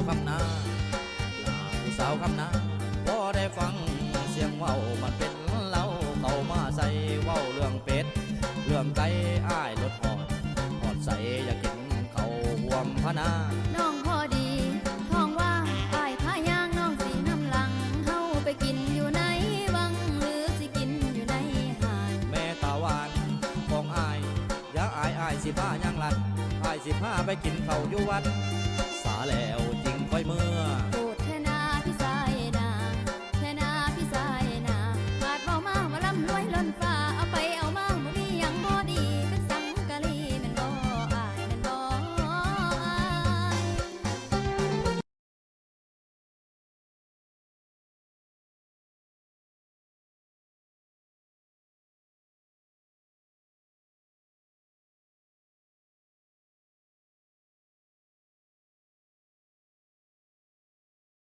คำนาลาผู้สาวคำนาพอได้ฟังเสียงเว้ามันเป็นเล่าเข้ามาใส่เว้าเรื่องเป็ดเรื่องไก่อ้ายรถหอดใส่อยากกินเขาห่วมพนาน้องพอดีท้องว่าอ้ายพายางน้องสีน้ำหลังเฮาไปกินอยู่ในวังหรือสิกินอยู่ในหาดแม่ตาหวานของอ้ายอย่าอายสิพายังลัดอ้ายสิพาไปกินเขาอยู่วัดสาแล้วจริงค่อยเมื่อ